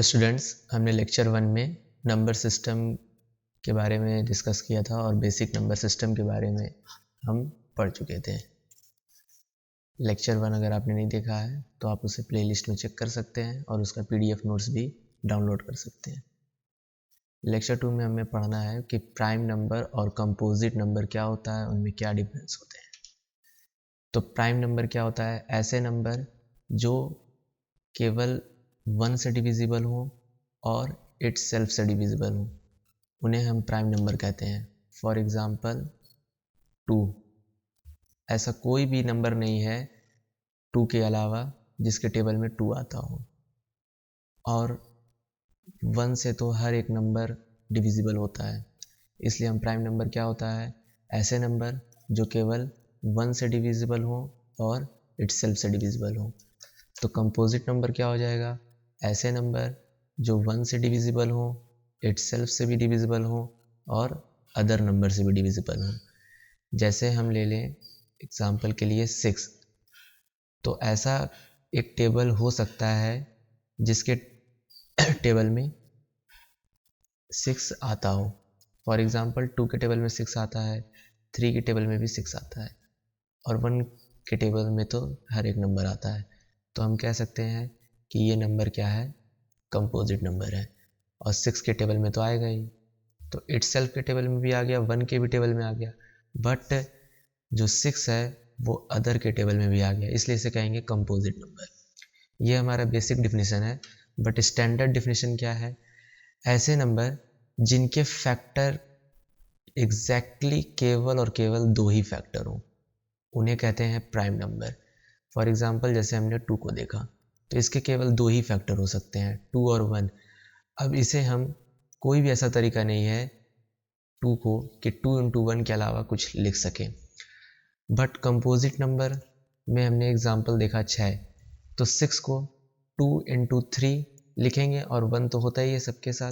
Hello students, हमने lecture 1 में number system के बारे में डिस्कस किया था और बेसिक नंबर सिस्टम के बारे में हम पढ़ चुके थे। लेक्चर 1 अगर आपने नहीं देखा है तो आप उसे प्लेलिस्ट में चेक कर सकते हैं और उसका पीडीएफ नोट्स भी डाउनलोड कर सकते हैं। लेक्चर 2 में हमें पढ़ना है कि प्राइम नंबर और कंपोजिट नंबर क्या होता है, उनमें क्या डिफरेंस होते हैं। तो प्राइम नंबर क्या होता है? ऐसे नंबर जो केवल 1 से डिविजिबल हो और इट्स सेल्फ से डिविजिबल हो, उन्हें हम प्राइम नंबर कहते हैं। For example 2। ऐसा कोई भी नंबर नहीं है 2 के अलावा जिसके टेबल में 2 आता हो। और 1 से तो हर एक नंबर डिविजिबल होता है, इसलिए हम प्राइम नंबर क्या होता है? ऐसे नंबर जो केवल 1 से डिविजिबल हो और इट्स सेल्फ से डिविजिबल हो। तो कंपोजिट नंबर क्या हो जाएगा? ऐसे नंबर जो 1 से डिविजिबल हो, इट्स सेल्फ से भी डिविजिबल हो और अदर नंबर से भी डिविजिबल हो। जैसे हम ले लें एग्जाम्पल के लिए 6। तो ऐसा एक टेबल हो सकता है जिसके टेबल में 6 आता हो। फॉर एग्जाम्पल 2 के टेबल में 6 आता है, 3 के टेबल में भी 6 आता है और 1 के टेबल में तो हर एक नंबर आता है। तो हम कह सकते हैं कि ये नंबर क्या है? कंपोजिट नंबर है। और 6 के टेबल में तो आएगा ही, तो इट्स सेल्फ के टेबल में भी आ गया, 1 के भी टेबल में आ गया, बट जो 6 है वो अदर के टेबल में भी आ गया, इसलिए इसे कहेंगे कंपोजिट नंबर। ये हमारा बेसिक डिफिनीशन है। बट स्टैंडर्ड डिफिनीशन क्या है? ऐसे नंबर जिनके फैक्टर एग्जैक्टली केवल और केवल 2 ही फैक्टर हो, उन्हें कहते हैं प्राइम नंबर। फॉर एग्जाम्पल जैसे हमने 2 को देखा, तो इसके केवल 2 ही फैक्टर हो सकते हैं, 2 और 1। अब इसे हम कोई भी ऐसा तरीका नहीं है 2 को कि 2 इंटू 1 के अलावा कुछ लिख सकें। बट कंपोजिट नंबर में हमने एग्जाम्पल देखा 6, तो 6 को 2 इंटू 3 लिखेंगे और 1 तो होता ही है सबके साथ,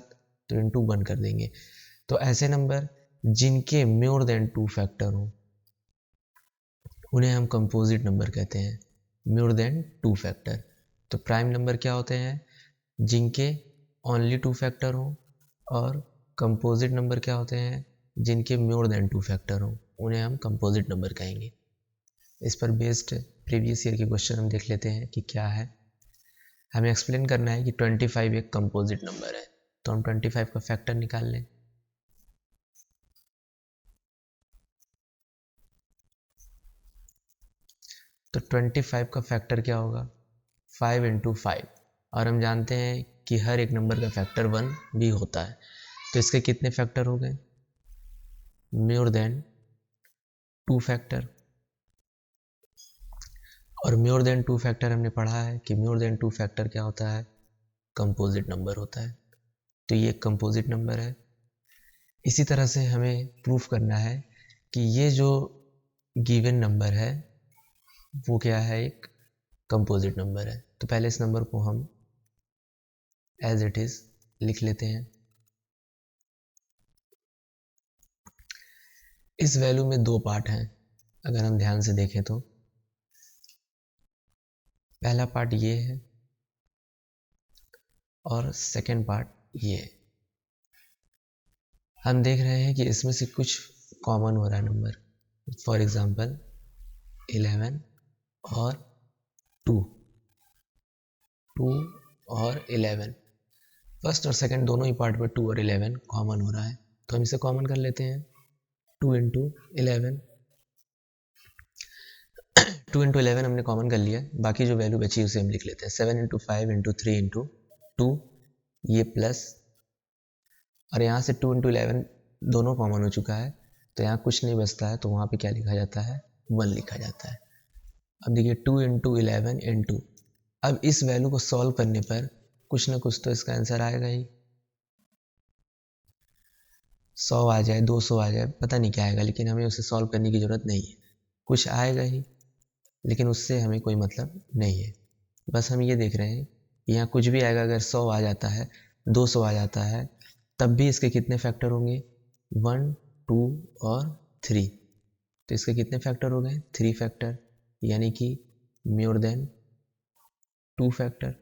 तो इंटू 1 कर देंगे। तो ऐसे नंबर जिनके मोर देन 2 फैक्टर हो, उन्हें हम कंपोजिट नंबर कहते हैं, मोर देन 2 फैक्टर। तो प्राइम नंबर क्या होते हैं? जिनके ओनली 2 फैक्टर हो। और कंपोजिट नंबर क्या होते हैं? जिनके मोर देन 2 फैक्टर हो, उन्हें हम कंपोजिट नंबर कहेंगे। इस पर बेस्ड प्रीवियस ईयर के क्वेश्चन हम देख लेते हैं कि क्या है। हमें एक्सप्लेन करना है कि 25 एक कंपोजिट नंबर है, तो हम 25 का फैक्टर निकाल लें। तो 25 का फैक्टर क्या होगा? 5 इंटू 5। और हम जानते हैं कि हर एक नंबर का फैक्टर 1 भी होता है, तो इसके कितने फैक्टर हो गए? More than 2 factor. और मोर देन 2 फैक्टर हमने पढ़ा है कि मोर देन 2 फैक्टर क्या होता है? कंपोजिट नंबर होता है। तो ये कंपोजिट नंबर है। इसी तरह से हमें प्रूफ करना है कि ये जो गिवन नंबर है वो क्या है? एक कंपोजिट नंबर है। तो पहले इस नंबर को हम एज इट इज लिख लेते हैं। इस वैल्यू में 2 पार्ट हैं, अगर हम ध्यान से देखें तो। पहला पार्ट ये है और सेकेंड पार्ट ये है। हम देख रहे हैं कि इसमें से कुछ कॉमन हो रहा है नंबर। फॉर एग्जांपल 11 और 2 और 11। फर्स्ट और सेकंड दोनों ही पार्ट में 2 और 11 कॉमन हो रहा है, तो हम इसे कॉमन कर लेते हैं। 2 इंटू 11, 2 इंटू 11 हमने कॉमन कर लिया। बाकी जो वैल्यू बची उसे हम लिख लेते हैं। 7 इंटू 5 इंटू 3 इंटू 2, ये प्लस, और यहाँ से 2 इंटू 11 दोनों कॉमन हो चुका है, तो यहाँ कुछ नहीं बचता है, तो वहाँ पे क्या लिखा जाता है? 1 लिखा जाता है। अब देखिए 2 इंटू 11 इंटू, अब इस वैल्यू को सॉल्व करने पर कुछ ना कुछ तो इसका आंसर आएगा ही। 100 आ जाए, 200 आ जाए, पता नहीं क्या आएगा, लेकिन हमें उसे सॉल्व करने की ज़रूरत नहीं है। कुछ आएगा ही, लेकिन उससे हमें कोई मतलब नहीं है। बस हम ये देख रहे हैं कि यहाँ कुछ भी आएगा, अगर 100 आ जाता है, 200 आ जाता है, तब भी इसके कितने फैक्टर होंगे? 1, 2 और 3। तो इसके कितने फैक्टर हो गए? 3 फैक्टर, यानी कि more than 2 factor.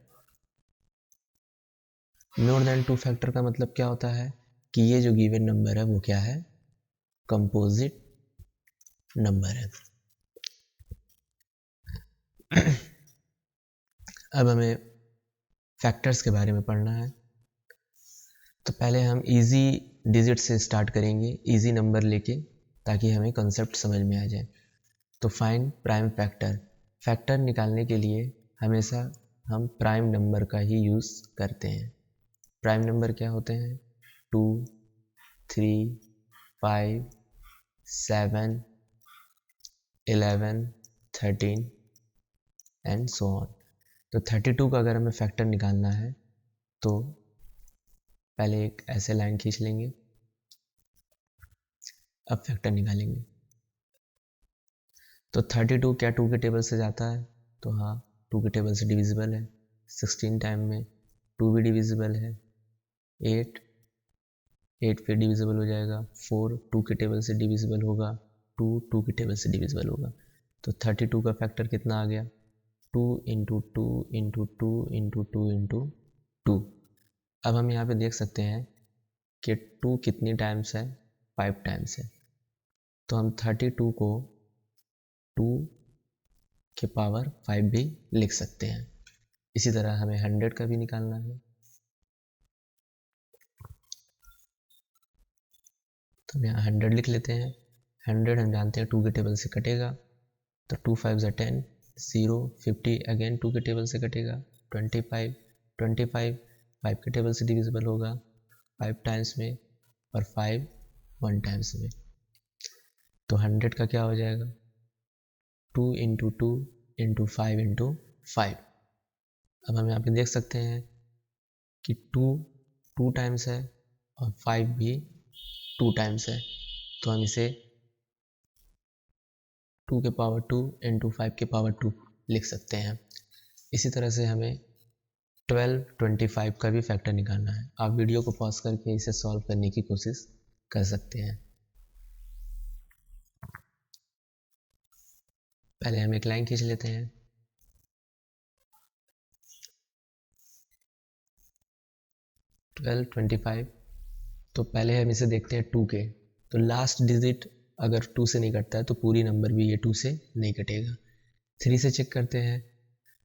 More than 2 factor का मतलब क्या होता है कि ये जो गिवन नंबर है वो क्या है, कंपोजिट नंबर है। अब हमें फैक्टर्स के बारे में पढ़ना है। तो पहले हम इजी डिजिट से स्टार्ट करेंगे, इजी नंबर लेके, ताकि हमें कंसेप्ट समझ में आ जाए। तो फाइंड प्राइम फैक्टर, फैक्टर निकालने के लिए हमेशा हम प्राइम नंबर का ही यूज़ करते हैं। प्राइम नंबर क्या होते हैं, 2, 3, 5, 7, 11, 13 एंड सो ऑन। तो 32 का अगर हमें फैक्टर निकालना है तो पहले एक ऐसे लाइन खींच लेंगे, अब फैक्टर निकालेंगे। तो 32 क्या 2 के टेबल से जाता है, तो हाँ 2 के टेबल से डिविजिबल है। 16 टाइम में 2 भी डिविजिबल है। 8 फिर डिविजिबल हो जाएगा। 4 2 के टेबल से डिविजिबल होगा। 2 के टेबल से डिविजिबल होगा। तो 32 का फैक्टर कितना आ गया, 2 इंटू 2 इंटू 2 इंटू 2 इंटू 2। अब हम यहाँ पे देख सकते हैं कि 2 कितनी टाइम्स है, 5 टाइम्स है। तो हम 32 को 2 के पावर 5 भी लिख सकते हैं। इसी तरह हमें 100 का भी निकालना है। तो हम यहाँ 100 लिख लेते हैं। 100 हम जानते हैं 2 के टेबल से कटेगा, तो 2 5 ज़ा 10, 0, 50 अगेन 2 के टेबल से कटेगा। 25 5 के टेबल से डिविजिबल होगा 5 टाइम्स में, और 5 1 टाइम्स में। तो 100 का क्या हो जाएगा, 2 इंटू 2 इंटू 5 इंटू 5। अब हम यहाँ पे देख सकते हैं कि 2 टाइम्स है और 5 भी 2 टाइम्स है। तो हम इसे 2 के पावर 2 इंटू 5 के पावर 2 लिख सकते हैं। इसी तरह से हमें 12, 25 का भी फैक्टर निकालना है। आप वीडियो को पॉज करके इसे सॉल्व करने की कोशिश कर सकते हैं। पहले हम एक लाइन खींच लेते हैं। ट्वेल्व 25, तो पहले हम इसे देखते हैं 2 के। तो लास्ट डिजिट अगर 2 से नहीं कटता है तो पूरी नंबर भी ये 2 से नहीं कटेगा। 3 से चेक करते हैं,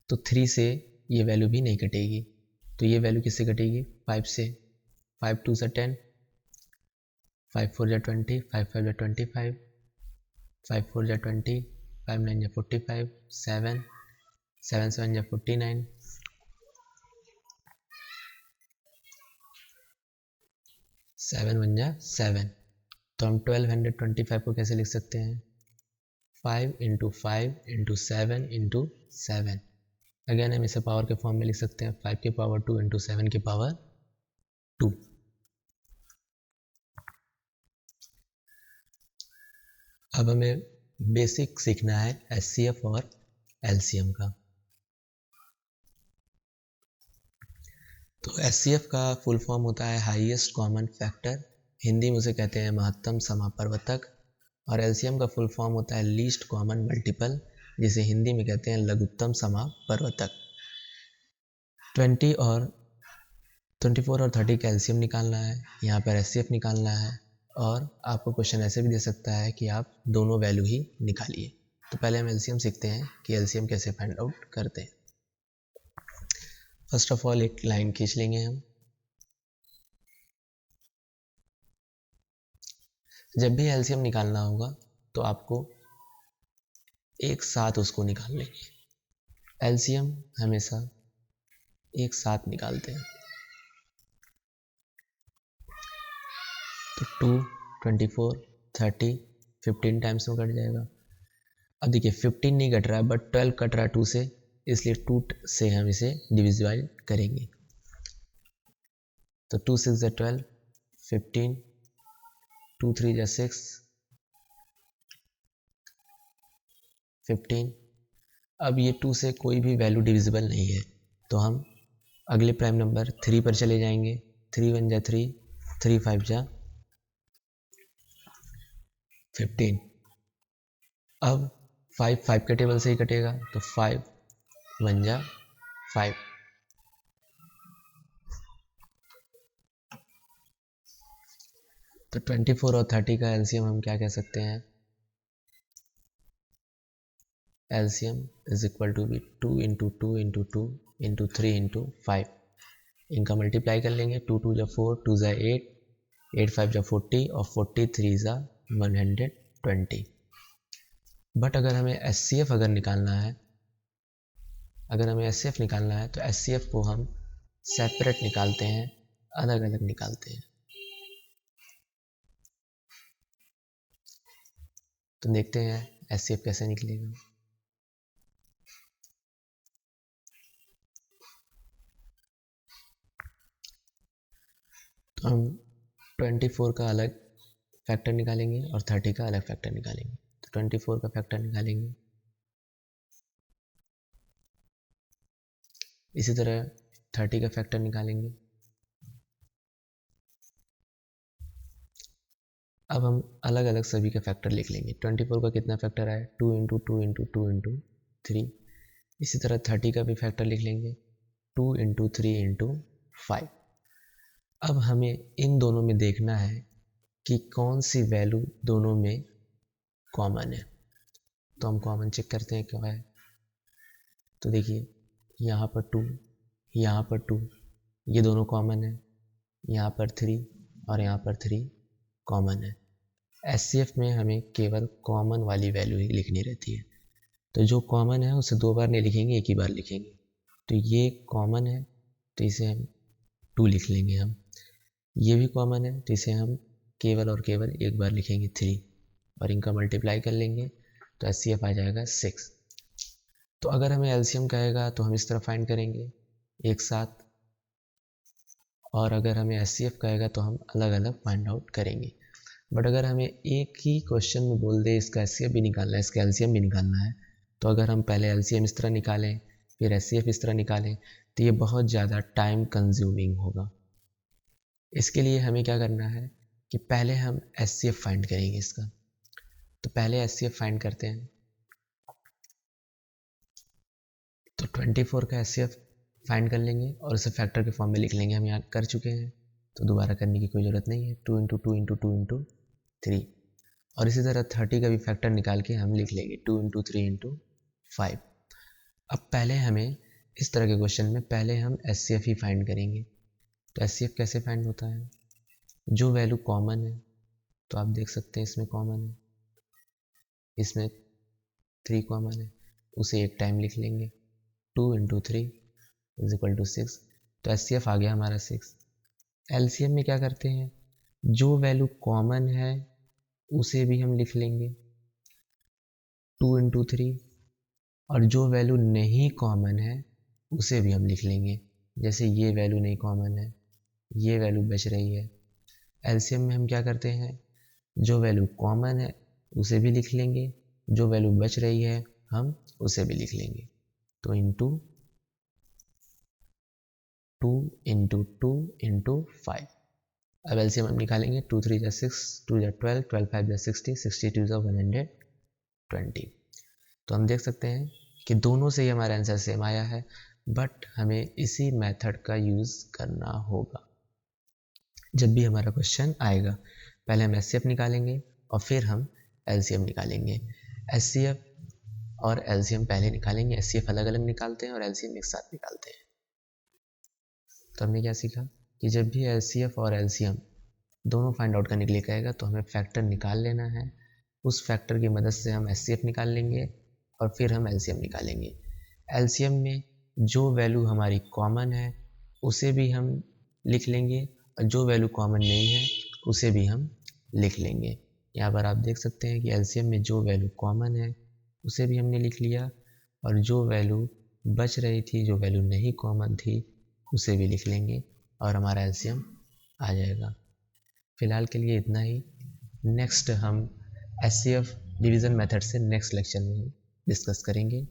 तो 3 से ये वैल्यू भी नहीं कटेगी। तो ये वैल्यू किससे कटेगी, 5 से। 5 2 ज़ा 10, 5 4 ज़ा 20, 5 5 ज़ा 25, 5 4 ज़ा 20, 5 9 ज़ा 45, 7 7 7 ज़ा 49, 7 1 ज़ा 7। तो हम 1225 को कैसे लिख सकते हैं, 5 इंटू 5 इंटू 7 इंटू 7। अगेन हम इसे पावर के फॉर्म में लिख सकते हैं, 5 के पावर 2 इंटू 7 के पावर 2। अब हमें बेसिक सीखना है एचसीएफ और एलसीएम का। तो एचसीएफ का फुल फॉर्म होता है हाईएस्ट कॉमन फैक्टर, हिंदी में उसे कहते हैं महत्तम समापवर्तक। और एलसीएम का फुल फॉर्म होता है लीस्ट कॉमन मल्टीपल, जिसे हिंदी में कहते हैं लघुत्तम समापवर्तक। 24 और 30 का एलसीएम निकालना है, यहाँ पर एचसीएफ निकालना है। और आपको क्वेश्चन ऐसे भी दे सकता है कि आप दोनों वैल्यू ही निकालिए। तो पहले हम एलसीएम सीखते हैं कि एलसीएम कैसे फाइंड आउट करते हैं। फर्स्ट ऑफ ऑल एक लाइन खींच लेंगे हम। जब भी एलसीएम निकालना होगा तो आपको एक साथ उसको निकाल लेंगे। एलसीएम हमेशा एक साथ निकालते हैं। तो 2 24 30 15 टाइम्स में कट जाएगा। अब देखिए 15 नहीं कट रहा है बट 12 कट रहा है 2 से, इसलिए 2 से हम इसे डिविजिबल करेंगे। तो 2 6 ज़ा 12, 15, 2 3 ज़ा 6, 15। अब ये 2 से कोई भी वैल्यू डिविजिबल नहीं है, तो हम अगले प्राइम नंबर 3 पर चले जाएंगे। 3 1 ज़ा 3, 3 5 ज़ा 15। अब 5 5 के टेबल से ही कटेगा, तो 5 1 ज़ा 5। तो 24 और 30 का एलसीएम हम क्या कह सकते हैं, LCM is equal to be 2 into 2 into 2 into 3 into 5। इनका मल्टीप्लाई कर लेंगे, 2 2 जा 4, 2 जा 8, 8 5 जा 40 और 43 जा 120। बट अगर हमें एचसीएफ निकालना है, अगर हमें एचसीएफ निकालना है तो एचसीएफ को हम सेपरेट निकालते हैं, अलग अलग निकालते हैं। तो देखते हैं एचसीएफ कैसे निकलेगा। तो हम 24 का अलग फैक्टर निकालेंगे और 30 का अलग फैक्टर निकालेंगे। तो 24 का फैक्टर निकालेंगे, इसी तरह 30 का फैक्टर निकालेंगे। अब हम अलग अलग सभी का फैक्टर लिख लेंगे। 24 का कितना फैक्टर आया, 2 इंटू 2 इंटू 2 इंटू 3। इसी तरह 30 का भी फैक्टर लिख लेंगे, 2 इंटू 3 इंटू 5। अब हमें इन दोनों में देखना है कि कौन सी वैल्यू दोनों में कॉमन है। तो हम कॉमन चेक करते हैं क्या है। तो देखिए यहाँ पर 2, यहाँ पर 2, ये दोनों कॉमन है। यहाँ पर 3 और यहाँ पर 3 कॉमन है। एचसीएफ में हमें केवल कॉमन वाली वैल्यू ही लिखनी रहती है। तो जो कॉमन है उसे 2 बार नहीं लिखेंगे, एक ही बार लिखेंगे। तो ये कॉमन है तो इसे हम 2 लिख लेंगे हम। ये भी कॉमन है तो इसे हम केवल और केवल एक बार लिखेंगे 3, और इनका मल्टीप्लाई कर लेंगे तो एचसीएफ आ जाएगा 6। तो अगर हमें एलसीएम कहेगा तो हम इस तरह फाइंड करेंगे एक साथ, और अगर हमें एचसीएफ कहेगा तो हम अलग अलग फाइंड आउट करेंगे। बट अगर हमें एक ही क्वेश्चन में बोल दे इसका एचसीएफ भी निकालना है, इसका एलसीएम भी निकालना है, तो अगर हम पहले एलसीएम इस तरह निकालें फिर एचसीएफ इस तरह निकालें तो ये बहुत ज़्यादा टाइम कंज्यूमिंग होगा। इसके लिए हमें क्या करना है कि पहले हम एचसीएफ फाइंड करेंगे इसका। तो पहले एचसीएफ फाइंड करते हैं। तो 24 का एचसीएफ फाइंड कर लेंगे और उसे फैक्टर के फॉर्म में लिख लेंगे। हम यहाँ कर चुके हैं तो दोबारा करने की कोई ज़रूरत नहीं है। 2 इंटू 2 इंटू 2 इंटू 3। और इसी तरह 30 का भी फैक्टर निकाल के हम लिख लेंगे 2 इंटू 3 इंटू 5। अब पहले हमें इस तरह के क्वेश्चन में पहले हम एचसीएफ ही फाइंड करेंगे। तो एचसीएफ कैसे फाइंड होता है, जो वैल्यू कॉमन है, तो आप देख सकते हैं इसमें कॉमन है, इसमें 3 कॉमन है, उसे एक टाइम लिख लेंगे। 2 इंटू 3 इज इक्वल टू 6। तो एचसीएफ आ गया हमारा 6। एलसीएम में क्या करते हैं, जो वैल्यू कॉमन है उसे भी हम लिख लेंगे 2 इंटू 3, और जो वैल्यू नहीं कॉमन है उसे भी हम लिख लेंगे। जैसे ये वैल्यू नहीं कॉमन है, ये वैल्यू बच रही है। एलसीएम में हम क्या करते हैं, जो वैल्यू कॉमन है उसे भी लिख लेंगे, जो वैल्यू बच रही है हम उसे भी लिख लेंगे। तो इंटू 2 इंटू 2 इंटू 5। अब एलसीएम हम निकालेंगे। 2 3 जा 6, 2 जा 12, 12 5 जा 60, 62 जा 120। तो हम देख सकते हैं कि दोनों से ही हमारा आंसर सेम आया है, बट हमें इसी मेथड का यूज़ करना होगा जब भी हमारा क्वेश्चन आएगा। पहले हम एचसीएफ निकालेंगे और फिर हम एलसीएम निकालेंगे। एचसीएफ और एलसीएम पहले निकालेंगे, एचसीएफ अलग अलग निकालते हैं और एलसीएम एक साथ निकालते हैं। तो हमने क्या सीखा कि जब भी एचसीएफ और एलसीएम दोनों फाइंड आउट करने के लिए कहेगा तो हमें फैक्टर निकाल लेना है। उस फैक्टर की मदद से हम एचसीएफ निकाल लेंगे और फिर हम एलसीएम निकालेंगे। एलसीएम में जो वैल्यू हमारी कॉमन है उसे भी हम लिख लेंगे, और जो वैल्यू कॉमन नहीं है उसे भी हम लिख लेंगे। यहाँ पर आप देख सकते हैं कि एलसीएम में जो वैल्यू कॉमन है उसे भी हमने लिख लिया, और जो वैल्यू बच रही थी, जो वैल्यू नहीं कॉमन थी, उसे भी लिख लेंगे और हमारा एलसीएम आ जाएगा। फ़िलहाल के लिए इतना ही। नेक्स्ट हम एचसीएफ डिवीज़न मेथड से नेक्स्ट लेक्चर में डिस्कस करेंगे।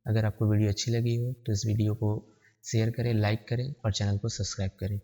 अगर आपको वीडियो अच्छी लगी हो तो इस वीडियो को शेयर करें, लाइक करें और चैनल को सब्सक्राइब करें।